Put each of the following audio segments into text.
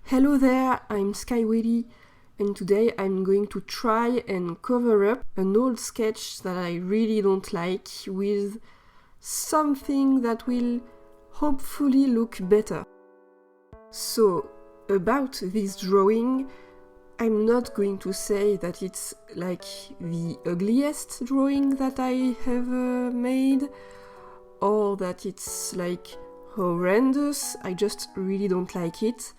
Hello there, I'm Skywilly, and today I'm going to try and cover up an old sketch that I really don't like with something that will hopefully look better. So, about this drawing, I'm not going to say that it's like the ugliest drawing that I have made, or that it's like horrendous. I just really don't like it.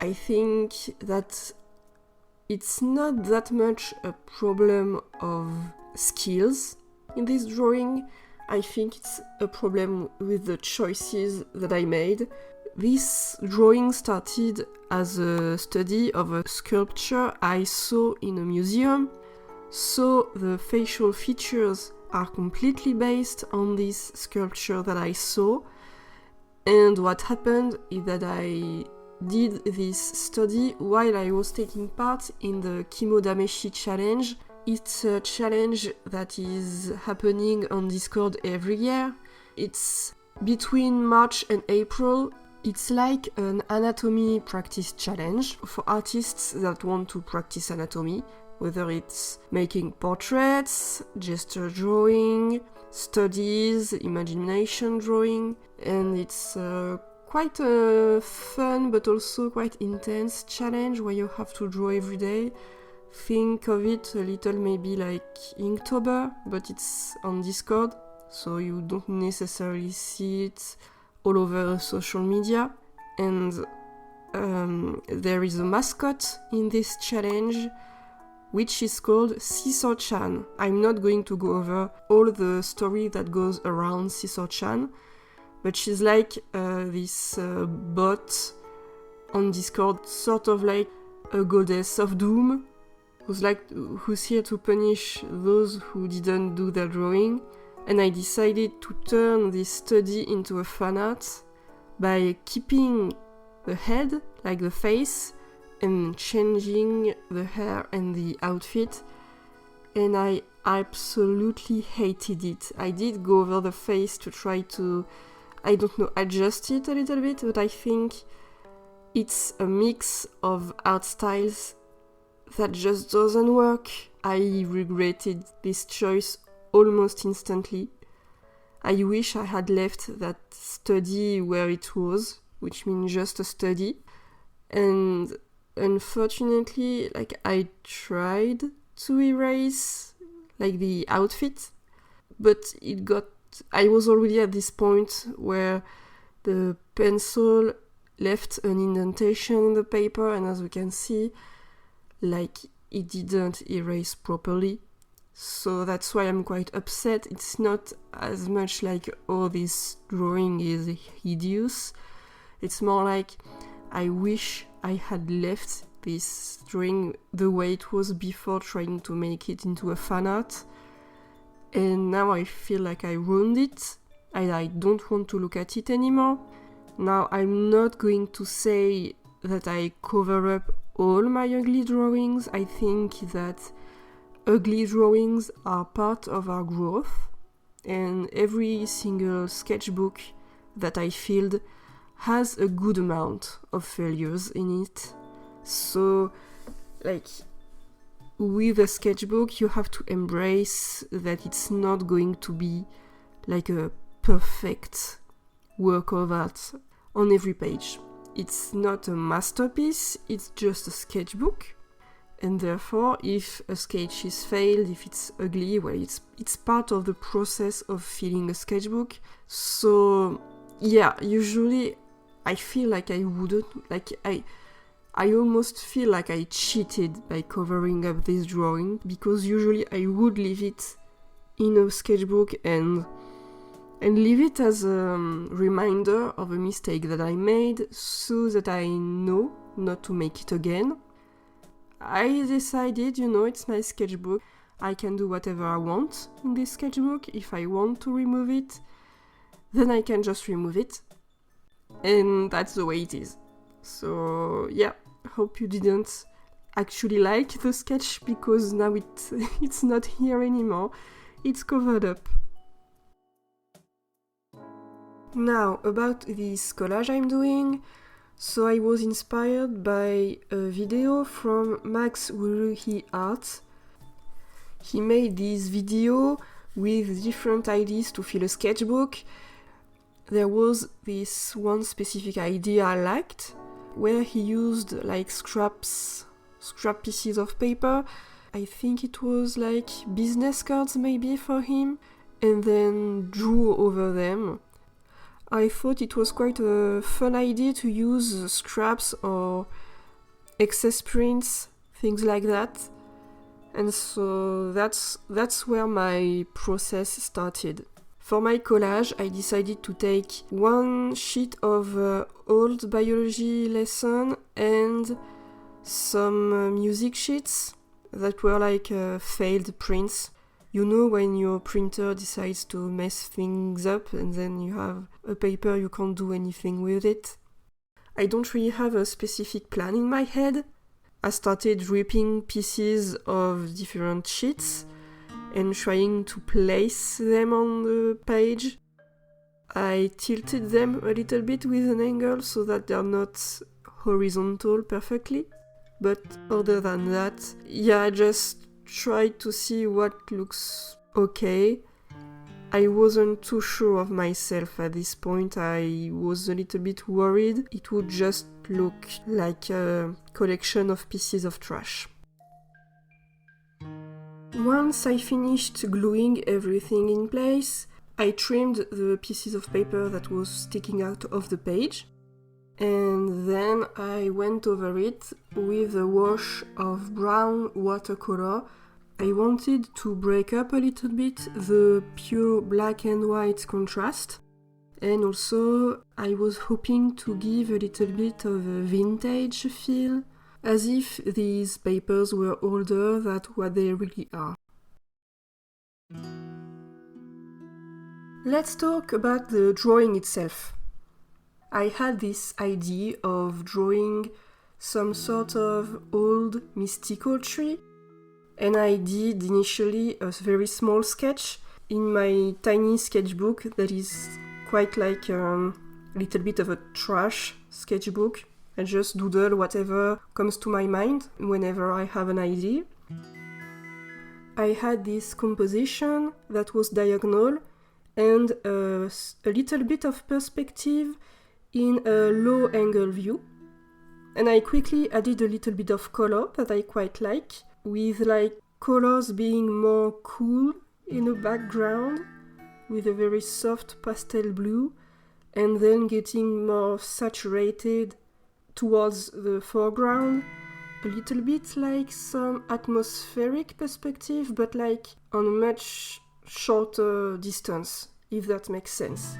I think that it's not that much a problem of skills in this drawing. I think it's a problem with the choices that I made. This drawing started as a study of a sculpture I saw in a museum, so the facial features are completely based on this sculpture that I saw. And what happened is that I did this study while I was taking part in the Kimodameshi challenge. It's a challenge that is happening on Discord every year. It's between March and April. It's like an anatomy practice challenge for artists that want to practice anatomy, whether it's making portraits, gesture drawing, studies, imagination drawing, and it's quite a fun but also quite intense challenge where you have to draw every day. Think of it a little maybe like Inktober, but it's on Discord, so you don't necessarily see it all over social media. And there is a mascot in this challenge, which is called Seesaw-chan. I'm not going to go over all the story that goes around Seesaw-chan, but she's like this bot on Discord, sort of like a goddess of doom, who's here to punish those who didn't do their drawing. And I decided to turn this study into a fan art by keeping the head, like the face, and changing the hair and the outfit. And I absolutely hated it. I did go over the face to try to, adjust it a little bit, but I think it's a mix of art styles that just doesn't work. I regretted this choice almost instantly. I wish I had left that study where it was, which means just a study. And unfortunately, I tried to erase the outfit, but I was already at this point where the pencil left an indentation in the paper, and as we can see, it didn't erase properly. So that's why I'm quite upset. It's not as much like, oh, this drawing is hideous. It's more like, I wish I had left this drawing the way it was before trying to make it into a fan art. And now I feel like I ruined it. I don't want to look at it anymore. Now, I'm not going to say that I cover up all my ugly drawings. I think that ugly drawings are part of our growth, and every single sketchbook that I filled has a good amount of failures in it. So, with a sketchbook, you have to embrace that it's not going to be like a perfect work of art on every page. It's not a masterpiece, it's just a sketchbook. And therefore, if a sketch is failed, if it's ugly, well, it's part of the process of filling a sketchbook. So, yeah, usually I feel like I wouldn't, I almost feel like I cheated by covering up this drawing, because usually I would leave it in a sketchbook and leave it as a reminder of a mistake that I made, so that I know not to make it again. I decided, it's my sketchbook. I can do whatever I want in this sketchbook. If I want to remove it, then I can just remove it. And that's the way it is. So, yeah, hope you didn't actually like the sketch, because now it's not here anymore. It's covered up. Now, about this collage I'm doing, So I was inspired by a video from Max Wuruhi Art. He made this video with different ideas to fill a sketchbook. There was this one specific idea I liked, where he used like scrap pieces of paper. I think it was like business cards maybe for him, and then drew over them. I thought it was quite a fun idea to use scraps or excess prints, things like that. And so that's where my process started. For my collage, I decided to take one sheet of old biology lesson and some music sheets that were like failed prints. You know, when your printer decides to mess things up and then you have a paper you can't do anything with it. I don't really have a specific plan in my head. I started ripping pieces of different sheets and trying to place them on the page. I tilted them a little bit with an angle so that they're not horizontal perfectly. But other than that, yeah, I just tried to see what looks okay. I wasn't too sure of myself at this point. I was a little bit worried it would just look like a collection of pieces of trash. Once I finished gluing everything in place, I trimmed the pieces of paper that was sticking out of the page, and then I went over it with a wash of brown watercolor. I wanted to break up a little bit the pure black and white contrast, and also I was hoping to give a little bit of a vintage feel, as if these papers were older than what they really are. Let's talk about the drawing itself. I had this idea of drawing some sort of old mystical tree, and I did initially a very small sketch in my tiny sketchbook that is quite like a little bit of a trash sketchbook. I just doodle whatever comes to my mind whenever I have an idea. I had this composition that was diagonal and a little bit of perspective in a low angle view. And I quickly added a little bit of color that I quite like, with like colors being more cool in the background, with a very soft pastel blue, and then getting more saturated towards the foreground, a little bit like some atmospheric perspective, but like on a much shorter distance, if that makes sense.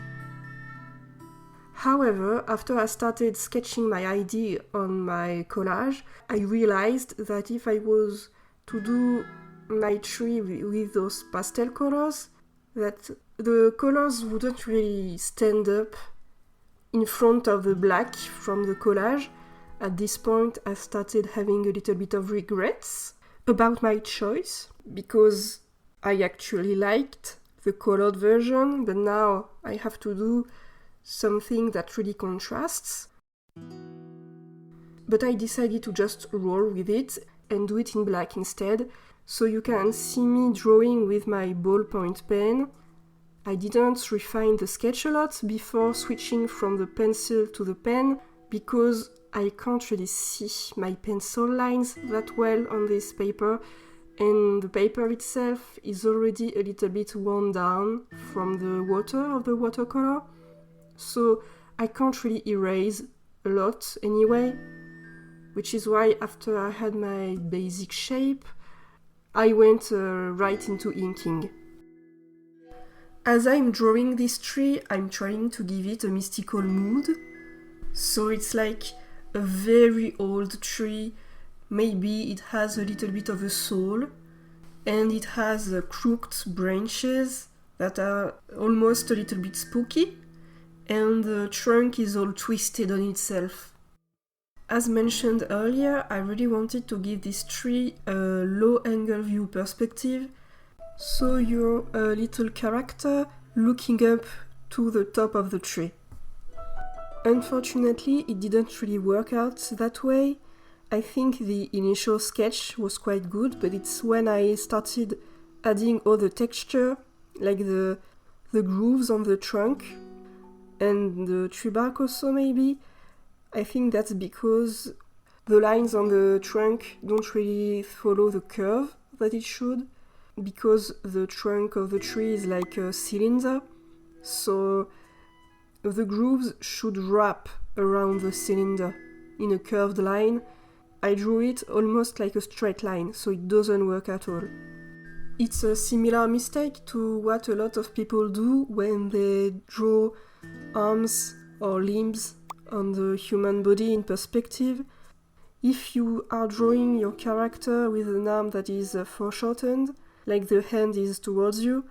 However, after I started sketching my idea on my collage, I realized that if I was to do my tree with those pastel colors, that the colors wouldn't really stand up in front of the black from the collage. At this point, I started having a little bit of regrets about my choice, because I actually liked the colored version, but now I have to do something that really contrasts. But I decided to just roll with it and do it in black instead, so you can see me drawing with my ballpoint pen. I didn't refine the sketch a lot before switching from the pencil to the pen, because I can't really see my pencil lines that well on this paper, and the paper itself is already a little bit worn down from the water of the watercolor, so I can't really erase a lot anyway, which is why after I had my basic shape, I went right into inking. As I'm drawing this tree, I'm trying to give it a mystical mood, so it's like a very old tree. Maybe it has a little bit of a soul, and it has crooked branches that are almost a little bit spooky, and the trunk is all twisted on itself. As mentioned earlier, I really wanted to give this tree a low angle view perspective, so you're a little character looking up to the top of the tree. Unfortunately, it didn't really work out that way. I think the initial sketch was quite good, but it's when I started adding all the texture, like the grooves on the trunk and the tree bark also maybe. I think that's because the lines on the trunk don't really follow the curve that it should, because the trunk of the tree is like a cylinder, so the grooves should wrap around the cylinder in a curved line. I drew it almost like a straight line, so it doesn't work at all. It's a similar mistake to what a lot of people do when they draw arms or limbs on the human body in perspective. If you are drawing your character with an arm that is foreshortened, like the hand is towards you,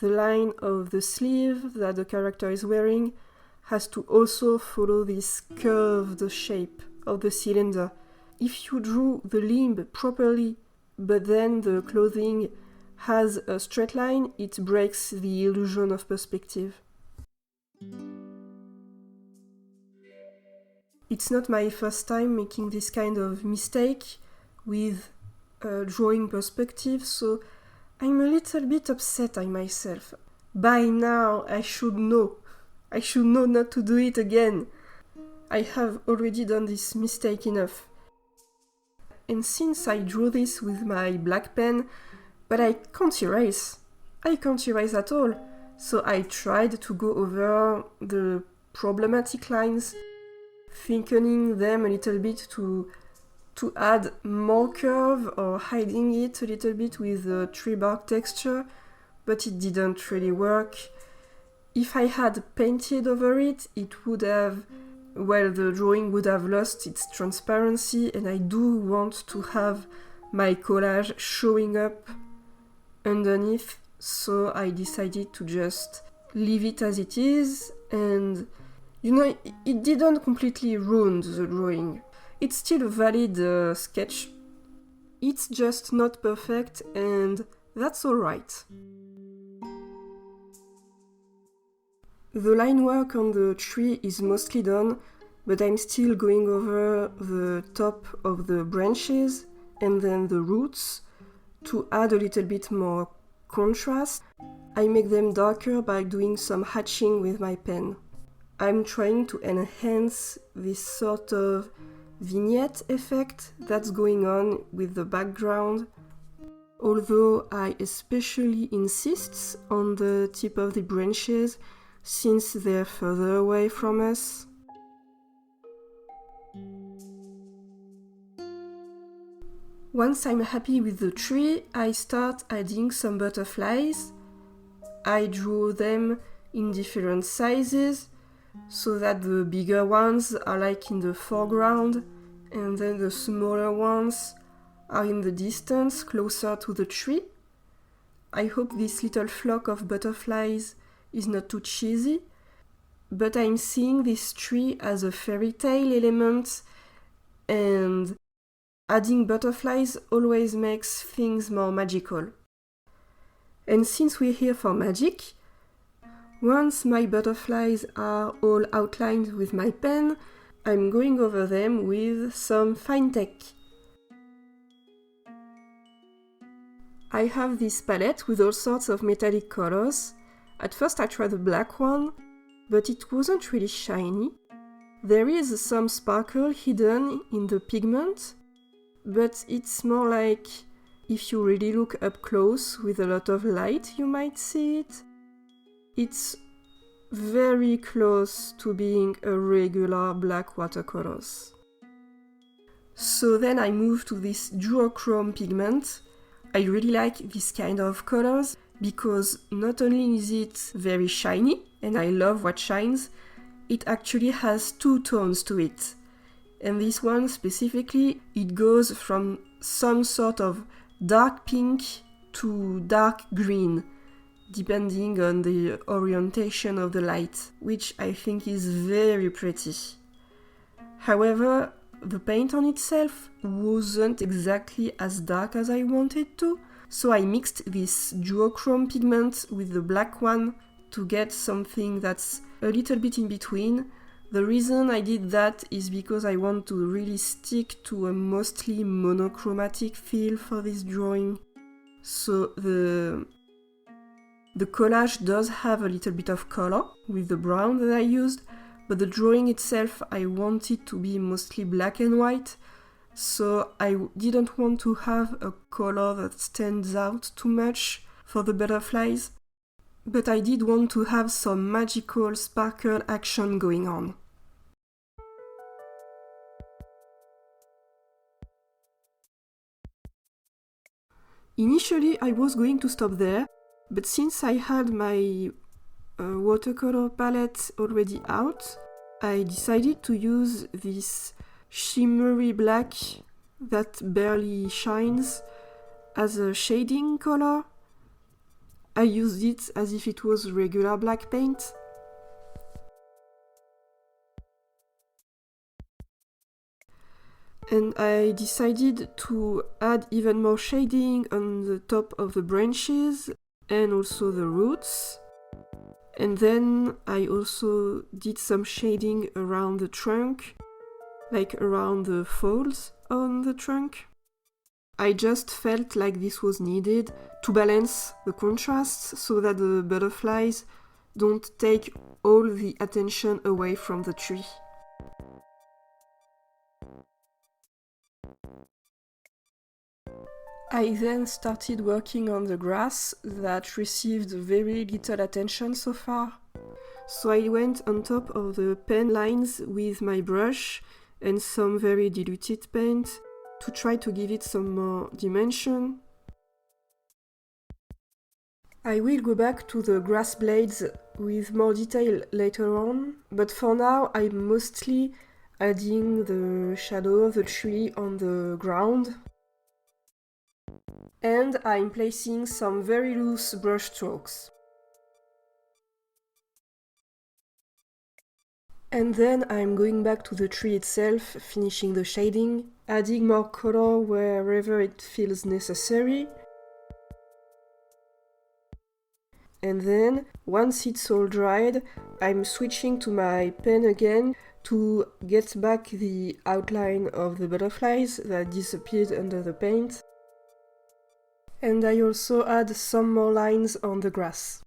the line of the sleeve that the character is wearing has to also follow this curved shape of the cylinder. If you drew the limb properly, but then the clothing has a straight line, it breaks the illusion of perspective. It's not my first time making this kind of mistake with drawing perspective, so I'm a little bit upset at myself. By now, I should know not to do it again. I have already done this mistake enough. And since I drew this with my black pen, but I can't erase at all. So I tried to go over the problematic lines, thickening them a little bit to add more curve or hiding it a little bit with the tree bark texture, but it didn't really work. If I had painted over it, the drawing would have lost its transparency, and I do want to have my collage showing up underneath, so I decided to just leave it as it is, and it didn't completely ruin the drawing. It's still a valid sketch. It's just not perfect, and that's alright. The line work on the tree is mostly done, but I'm still going over the top of the branches and then the roots to add a little bit more contrast. I make them darker by doing some hatching with my pen. I'm trying to enhance this sort of vignette effect that's going on with the background, although I especially insist on the tip of the branches since they're further away from us. Once I'm happy with the tree, I start adding some butterflies. I draw them in different sizes, so that the bigger ones are like in the foreground, and then the smaller ones are in the distance, closer to the tree. I hope this little flock of butterflies is not too cheesy, but I'm seeing this tree as a fairy tale element, and adding butterflies always makes things more magical. And since we're here for magic, once my butterflies are all outlined with my pen, I'm going over them with some fine tech. I have this palette with all sorts of metallic colors. At first I tried the black one, but it wasn't really shiny. There is some sparkle hidden in the pigment, but it's more like if you really look up close with a lot of light, you might see it. It's very close to being a regular black watercolors. So then I moved to this duochrome pigment. I really like this kind of colors because not only is it very shiny, and I love what shines, it actually has two tones to it. And this one specifically, it goes from some sort of dark pink to dark green, depending on the orientation of the light, which I think is very pretty. However, the paint on itself wasn't exactly as dark as I wanted to, so I mixed this duochrome pigment with the black one to get something that's a little bit in between, The reason I did that is because I want to really stick to a mostly monochromatic feel for this drawing. So the collage does have a little bit of color with the brown that I used, but the drawing itself I wanted to be mostly black and white, so I didn't want to have a color that stands out too much for the butterflies, but I did want to have some magical sparkle action going on. Initially I was going to stop there, but since I had my watercolor palette already out, I decided to use this shimmery black that barely shines as a shading color. I used it as if it was regular black paint. And I decided to add even more shading on the top of the branches and also the roots. And then I also did some shading around the trunk, like around the folds on the trunk. I just felt like this was needed to balance the contrasts so that the butterflies don't take all the attention away from the tree. I then started working on the grass that received very little attention so far. So I went on top of the pen lines with my brush and some very diluted paint to try to give it some more dimension. I will go back to the grass blades with more detail later on, but for now I'm mostly adding the shadow of the tree on the ground. And I'm placing some very loose brush strokes. And then I'm going back to the tree itself, finishing the shading, adding more color wherever it feels necessary. And then, once it's all dried, I'm switching to my pen again to get back the outline of the butterflies that disappeared under the paint. And I also add some more lines on the grass.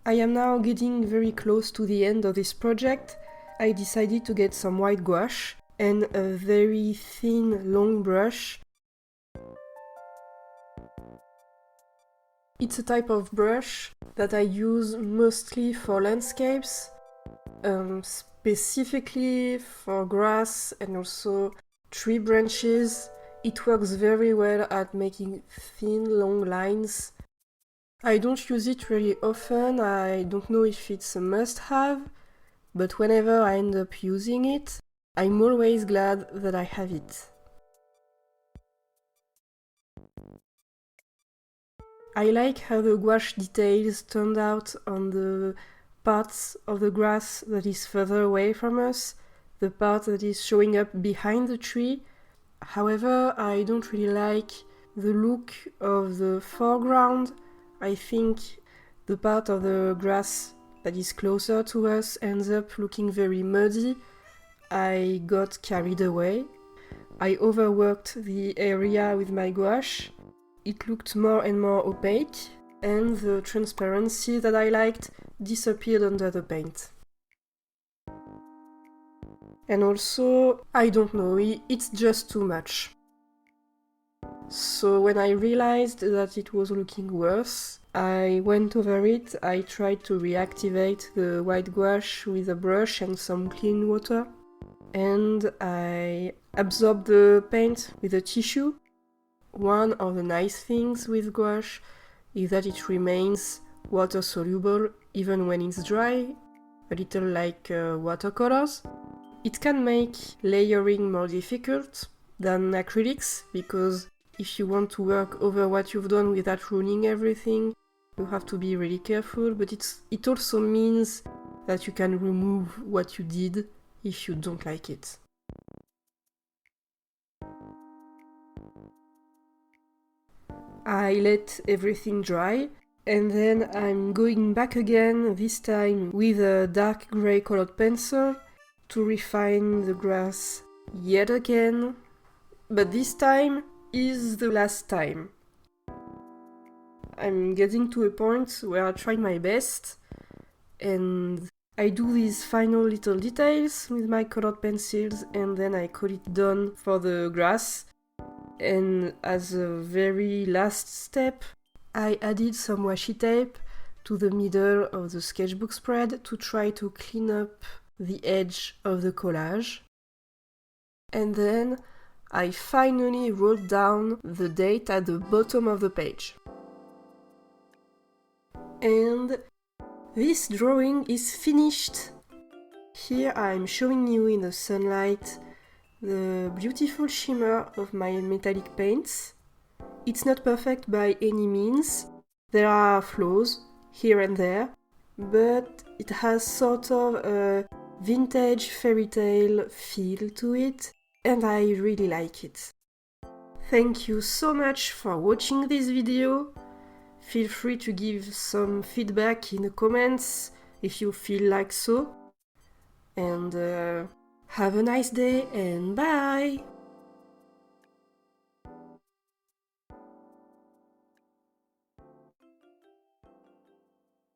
I am now getting very close to the end of this project. I decided to get some white gouache and a very thin, long brush. It's a type of brush that I use mostly for landscapes, specifically for grass and also tree branches. It works very well at making thin, long lines. I don't use it really often, I don't know if it's a must-have, but whenever I end up using it, I'm always glad that I have it. I like how the gouache details turned out on the parts of the grass that is further away from us, the part that is showing up behind the tree. However, I don't really like the look of the foreground. I think the part of the grass that is closer to us ends up looking very muddy. I got carried away. I overworked the area with my gouache. It looked more and more opaque, and the transparency that I liked disappeared under the paint. And also, I don't know, it's just too much. So when I realized that it was looking worse, I went over it. I tried to reactivate the white gouache with a brush and some clean water. And I absorbed the paint with a tissue. One of the nice things with gouache is that it remains water soluble even when it's dry, a little like watercolors. It can make layering more difficult than acrylics, because if you want to work over what you've done without ruining everything, you have to be really careful, but it also means that you can remove what you did if you don't like it. I let everything dry, And then I'm going back again, this time with a dark grey colored pencil to refine the grass yet again. But this time is the last time. I'm getting to a point where I try my best and I do these final little details with my colored pencils and then I call it done for the grass. And as a very last step, I added some washi tape to the middle of the sketchbook spread to try to clean up the edge of the collage. And then I finally wrote down the date at the bottom of the page. And this drawing is finished. Here I'm showing you in the sunlight the beautiful shimmer of my metallic paints. It's not perfect by any means. There are flaws here and there, but it has sort of a vintage fairy tale feel to it, and I really like it. Thank you so much for watching this video. Feel free to give some feedback in the comments if you feel like so. And have a nice day and bye!